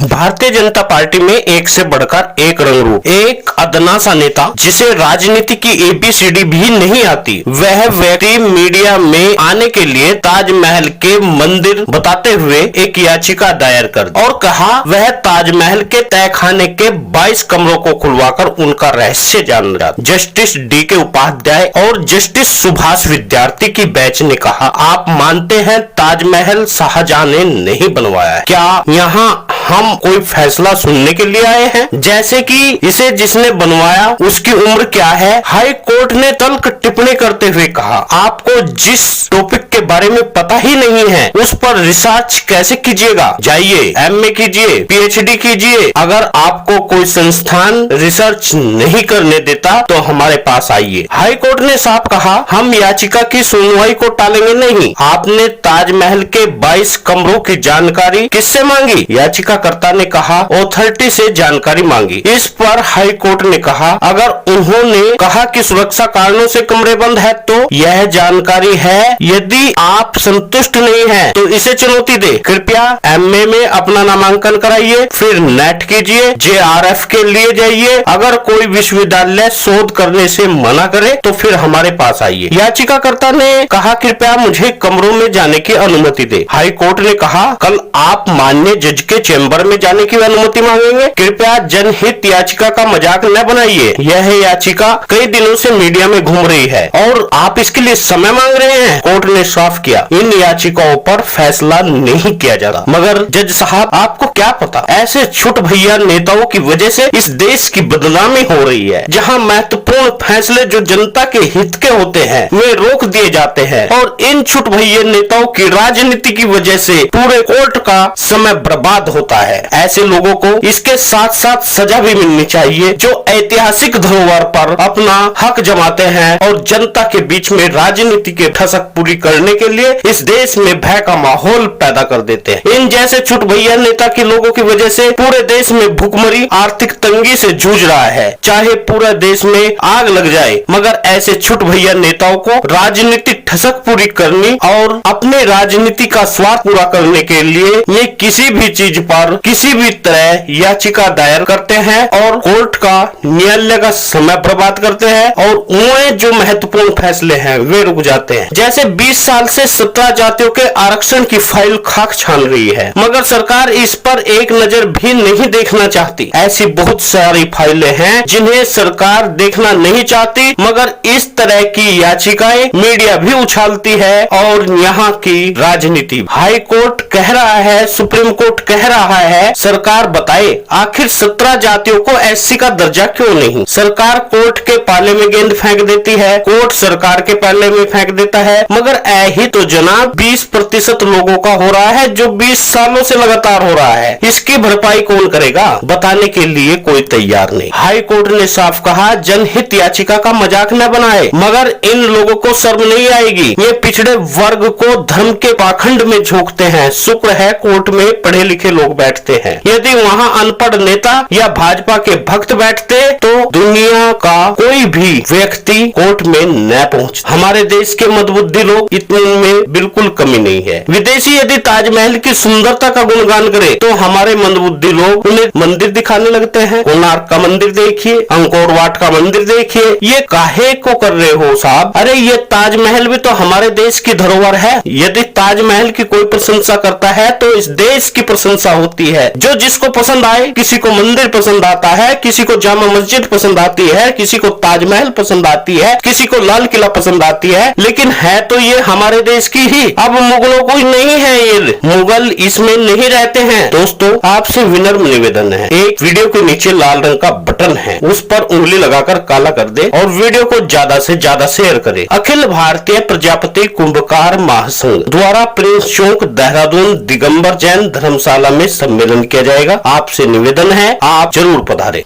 Bharatiya Janata party में एक से बढ़कर एक रंगरूप, एक अदना सा नेता जिसे राजनीति की एबीसीडी भी नहीं आती, वह व्यक्ति मीडिया में आने के लिए ताजमहल के मंदिर बताते हुए एक याचिका दायर कर दी और कहा वह ताजमहल के तहखाने के 22 कमरों को खुलवाकर उनका रहस्य जान रहा। Justice DK. उपाध्याय और जस्टिस सुभाष विद्यार्थी की बेंच ने कहा, आप मानते हैं ताजमहल शाहजहां ने नहीं बनवाया है? क्या यहाँ हम कोई फैसला सुनने के लिए आए हैं? जैसे कि इसे जिसने बनवाया उसकी उम्र क्या है? हाई कोर्ट ने तल्ख टिप्पणी करते हुए कहा, आपको जिस टॉपिक के बारे में पता ही नहीं है उस पर रिसर्च कैसे कीजिएगा? जाइए एमए कीजिए, पीएचडी कीजिए। अगर आपको कोई संस्थान रिसर्च नहीं करने देता तो हमारे पास आइए। हाई कोर्ट ने साफ कहा, हम याचिका की सुनवाई को टालेंगे नहीं। आपने ताजमहल के 22 कमरों की जानकारी किससे मांगी? याचिकाकर्ता ने कहा, अथॉरिटी से जानकारी मांगी। इस पर हाई कोर्ट ने कहा, अगर उन्होंने कहा कि सुरक्षा कारणों से कमरे बंद है तो यह जानकारी है। यदि आप संतुष्ट नहीं हैं तो इसे चुनौती दे। कृपया एमए में अपना नामांकन कराइए, फिर नेट कीजिए, जेआरएफ के लिए जाइए। अगर कोई विश्वविद्यालय शोध करने से मना करे तो फिर हमारे पास आइए। याचिकाकर्ता ने कहा, कृपया मुझे कमरों में जाने की अनुमति दे। हाई कोर्ट ने कहा, कल आप माननीय जज के चैम्बर में जाने की अनुमति मांगेंगे। कृपया जनहित याचिका का मजाक न बनाइए। यह याचिका कई दिनों से मीडिया में घूम रही है और आप इसके लिए समय मांग रहे हैं। कोर्ट ने साफ किया, इन याचिकाओं पर फैसला नहीं किया जाता। मगर जज साहब, आपको क्या पता, ऐसे छुट भैया नेताओं की वजह से इस देश की बदनामी हो रही है। जहां महत्वपूर्ण फैसले जो जनता के हित के होते हैं वे रोक दिए जाते हैं और इन छुट भैया नेताओं की राजनीति की वजह से पूरे कोर्ट का समय बर्बाद होता है। ऐसे लोगों को इसके साथ साथ सजा भी मिलनी चाहिए जो ऐतिहासिक धरोहर पर अपना हक जमाते हैं और जनता के बीच में राजनीति के ठसक पूरी करने के लिए इस देश में भय का माहौल पैदा कर देते हैं। इन जैसे छुट भैया नेता के लोगों की वजह से पूरे देश में भुखमरी, आर्थिक तंगी से जूझ रहा है। चाहे पूरे देश में आग लग जाए, मगर ऐसे छुट भैया नेताओं को राजनीतिक ठसक पूरी करनी और अपने राजनीति का स्वार्थ पूरा करने के लिए ये किसी भी चीज पर किसी भी तरह याचिका दायर करते हैं और कोर्ट का न्यायालय का समय बर्बाद करते हैं और उन्हें जो महत्वपूर्ण फैसले हैं वे रुक जाते हैं। जैसे 20 साल से 17 जातियों के आरक्षण की फाइल खाक छान रही है, मगर सरकार इस पर एक नजर भी नहीं देखना चाहती। ऐसी बहुत सारी फाइलें हैं जिन्हें सरकार देखना नहीं चाहती, मगर इस तरह की याचिकाएं मीडिया भी उछालती है और यहाँ की राजनीति। हाई कोर्ट कह रहा है, सुप्रीम कोर्ट कह रहा है, सरकार बताए आखिर 17 जातियों को एससी का दर्जा क्यों नहीं? सरकार कोर्ट के पाले में गेंद फेंक देती है, कोर्ट सरकार के पाले में फेंक देता है, मगर यही तो जनाब 20% लोगों का हो रहा है जो 20 सालों से लगातार हो रहा है। इसकी भरपाई कौन करेगा? बताने के लिए कोई तैयार नहीं। हाई कोर्ट ने साफ कहा, जनहित याचिका का मजाक न बनाए, मगर इन लोगों को शर्म नहीं आएगी। ये पिछड़े वर्ग को धर्म के पाखंड में झोंकते हैं। शुक्र है कोर्ट में पढ़े लिखे लोग बैठते हैं। यदि वहाँ अनपढ़ नेता या भाजपा के भक्त बैठते तो दुनिया का कोई भी व्यक्ति कोर्ट में न पहुँच। हमारे देश के मंदबुद्धि लोग इतने में बिल्कुल कमी नहीं है। विदेशी यदि ताजमहल की सुंदरता का गुणगान करे तो हमारे मंदबुद्धि लोग उन्हें मंदिर दिखाने लगते हैं। कोणार्क का मंदिर देखिए, अंकोर वाट का मंदिर देखिए, ये काहे को कर रहे हो साहब? अरे ये ताजमहल भी तो हमारे देश की धरोहर है। यदि ताजमहल की कोई प्रशंसा करता है तो इस देश की प्रशंसा होती है। जो जिसको पसंद आए, किसी को मंदिर पसंद आता है, किसी को जामा मस्जिद पसंद आती है, किसी को ताजमहल पसंद आती है, किसी को लाल किला पसंद आती है, लेकिन है तो ये हमारे देश की ही। अब मुगलों को नहीं है, ये मुगल इसमें नहीं रहते हैं। दोस्तों, आपसे विनम्र निवेदन है, एक वीडियो के नीचे लाल रंग का बटन है, उस पर उंगली लगाकर काला कर दे और वीडियो को ज्यादा से ज्यादा शेयर करे। अखिल भारतीय प्रजापति कुंभकार महासंघ द्वारा प्रिंस चौक देहरादून दिगंबर जैन धर्मशाला में सम्मेलन किया जाएगा। आपसे निवेदन है, आप जरूर पधारें।